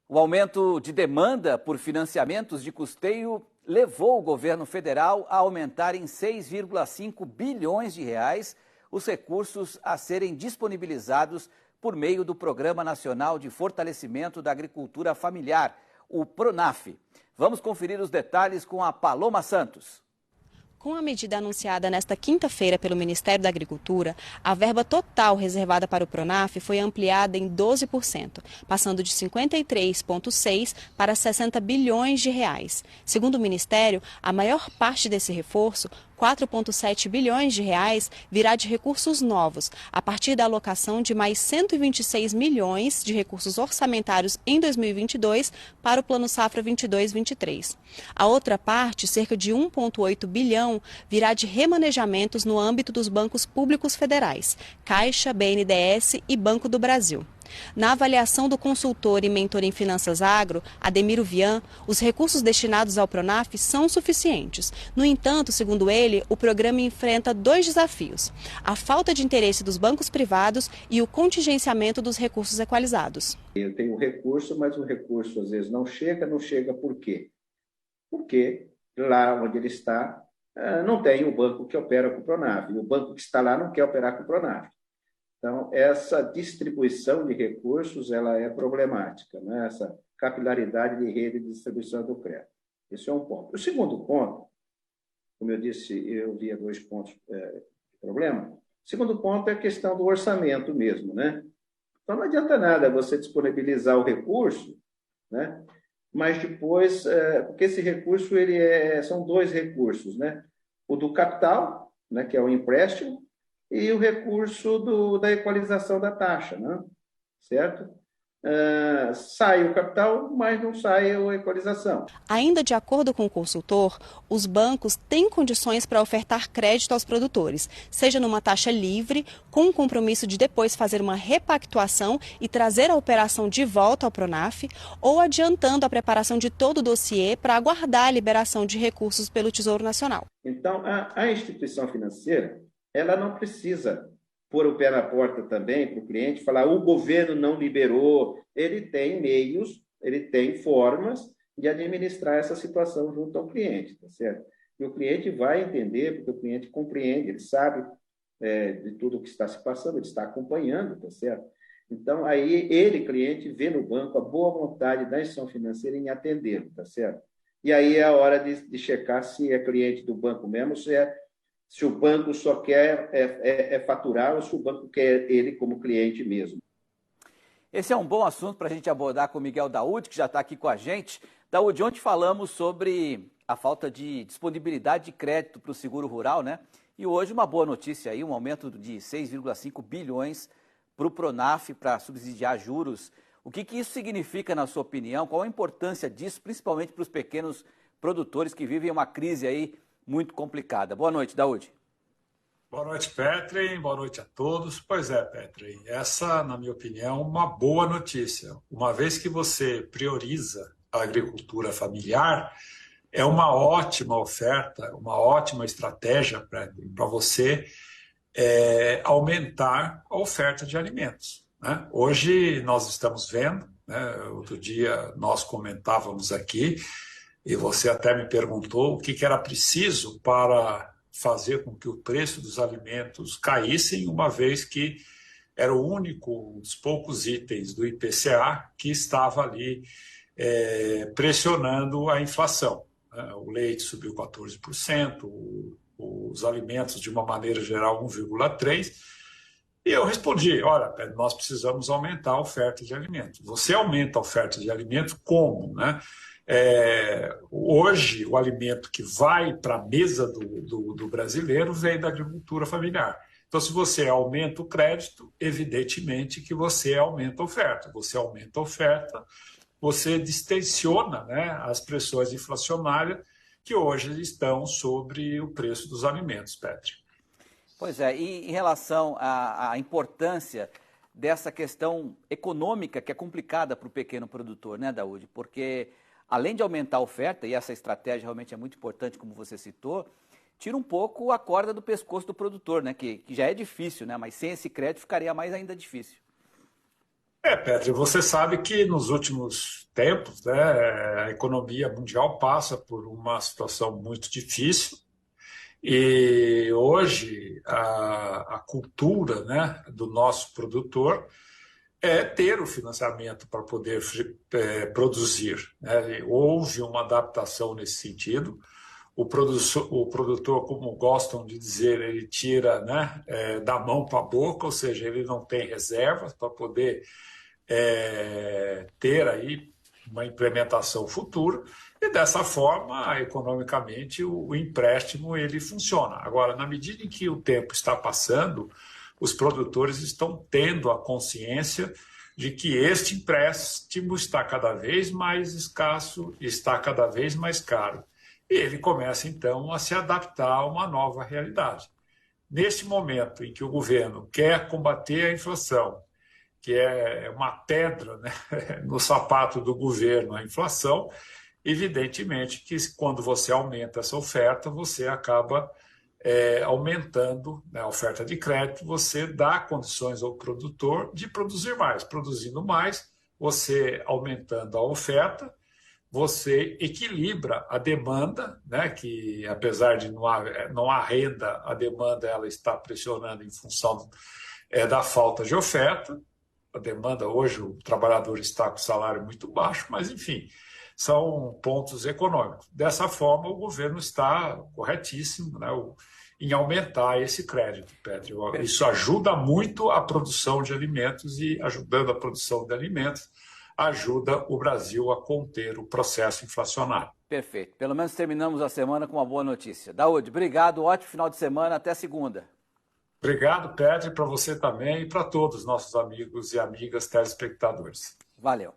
O aumento de demanda por financiamentos de custeio levou o governo federal a aumentar em 6,5 bilhões de reais os recursos a serem disponibilizados por meio do Programa Nacional de Fortalecimento da Agricultura Familiar, o PRONAF. Vamos conferir os detalhes com a Paloma Santos. Com a medida anunciada nesta quinta-feira pelo Ministério da Agricultura, a verba total reservada para o PRONAF foi ampliada em 12%, passando de 53,6 para 60 bilhões de reais. Segundo o Ministério, a maior parte desse reforço, 4,7 bilhões de reais, virá de recursos novos, a partir da alocação de mais 126 milhões de recursos orçamentários em 2022 para o Plano Safra 22-23. A outra parte, cerca de 1,8 bilhão, virá de remanejamentos no âmbito dos bancos públicos federais, Caixa, BNDES e Banco do Brasil. Na avaliação do consultor e mentor em finanças agro, Ademiro Vian, os recursos destinados ao PRONAF são suficientes. No entanto, segundo ele, o programa enfrenta dois desafios: a falta de interesse dos bancos privados e o contingenciamento dos recursos equalizados. Eu tenho recurso, mas o recurso às vezes não chega por quê? Porque lá onde ele está, não tem o banco que opera com o PRONAF, e o banco que está lá não quer operar com o PRONAF. Então, essa distribuição de recursos ela é problemática, né? Essa capilaridade de rede de distribuição do crédito. Esse é um ponto. O segundo ponto, como eu disse, eu via dois pontos de problema. O segundo ponto é a questão do orçamento mesmo, né? Então, não adianta nada você disponibilizar o recurso, né? Mas depois, porque esse recurso são dois recursos, né? O do capital, né, que é o empréstimo, e o recurso da equalização da taxa, né? Certo? Sai o capital, mas não sai a equalização. Ainda de acordo com o consultor, os bancos têm condições para ofertar crédito aos produtores, seja numa taxa livre, com o compromisso de depois fazer uma repactuação e trazer a operação de volta ao PRONAF, ou adiantando a preparação de todo o dossiê para aguardar a liberação de recursos pelo Tesouro Nacional. Então, a instituição financeira, ela não precisa pôr o pé na porta também para o cliente, falar o governo não liberou. Ele tem meios, ele tem formas de administrar essa situação junto ao cliente, tá certo? E o cliente vai entender, porque o cliente compreende, ele sabe de tudo o que está se passando, ele está acompanhando, tá certo? Então, aí ele, cliente, vê no banco a boa vontade da instituição financeira em atendê-lo, tá certo? E aí é a hora de checar se é cliente do banco mesmo, se o banco só quer faturar ou se o banco quer ele como cliente mesmo. Esse é um bom assunto para a gente abordar com o Miguel Daúde, que já está aqui com a gente. Daúde, ontem falamos sobre a falta de disponibilidade de crédito para o seguro rural, né? E hoje uma boa notícia aí, um aumento de 6,5 bilhões para o PRONAF, para subsidiar juros. O que isso significa, na sua opinião? Qual a importância disso, principalmente para os pequenos produtores que vivem uma crise aí muito complicada? Boa noite, Daúde. Boa noite, Petri. Boa noite a todos. Pois é, Petri, essa, na minha opinião, é uma boa notícia. Uma vez que você prioriza a agricultura familiar, é uma ótima oferta, uma ótima estratégia para você aumentar a oferta de alimentos, né? Hoje nós estamos vendo, né, outro dia nós comentávamos aqui, e você até me perguntou o que era preciso para fazer com que o preço dos alimentos caíssem, uma vez que era o único dos poucos itens do IPCA que estava ali pressionando a inflação. O leite subiu 14%, os alimentos, de uma maneira geral, 1,3%. E eu respondi, olha, nós precisamos aumentar a oferta de alimentos. Você aumenta a oferta de alimentos como, né? Hoje, o alimento que vai para a mesa do brasileiro vem da agricultura familiar. Então, se você aumenta o crédito, evidentemente que você aumenta a oferta. Você aumenta a oferta, você distensiona, né, as pressões inflacionárias que hoje estão sobre o preço dos alimentos, Petri. Pois é, e em relação à importância dessa questão econômica que é complicada para o pequeno produtor, né, Daúde? Porque além de aumentar a oferta, e essa estratégia realmente é muito importante, como você citou, tira um pouco a corda do pescoço do produtor, né? Que já é difícil, né? Mas sem esse crédito ficaria mais ainda difícil. Petri, você sabe que nos últimos tempos, né, a economia mundial passa por uma situação muito difícil e hoje a cultura, né, do nosso produtor é ter o financiamento para poder produzir, né? Houve uma adaptação nesse sentido. O produtor, como gostam de dizer, ele tira, né, da mão para a boca, ou seja, ele não tem reservas para poder ter aí uma implementação futura, e dessa forma, economicamente, o empréstimo ele funciona. Agora, na medida em que o tempo está passando, os produtores estão tendo a consciência de que este empréstimo está cada vez mais escasso, está cada vez mais caro. E ele começa, então, a se adaptar a uma nova realidade. Neste momento em que o governo quer combater a inflação, que é uma pedra, né, no sapato do governo, a inflação, evidentemente que quando você aumenta essa oferta, você acaba aumentando, né, a oferta de crédito, você dá condições ao produtor de produzir mais. Produzindo mais, você aumentando a oferta, você equilibra a demanda, né, que apesar de não há renda, a demanda ela está pressionando em função da falta de oferta. A demanda hoje, o trabalhador está com salário muito baixo, mas enfim, são pontos econômicos. Dessa forma, o governo está corretíssimo, né, em aumentar esse crédito, Petri. Isso ajuda muito a produção de alimentos e, ajudando a produção de alimentos, ajuda o Brasil a conter o processo inflacionário. Perfeito. Pelo menos terminamos a semana com uma boa notícia. Daúde, obrigado, ótimo final de semana, até segunda. Obrigado, Petri, para você também e para todos os nossos amigos e amigas telespectadores. Valeu.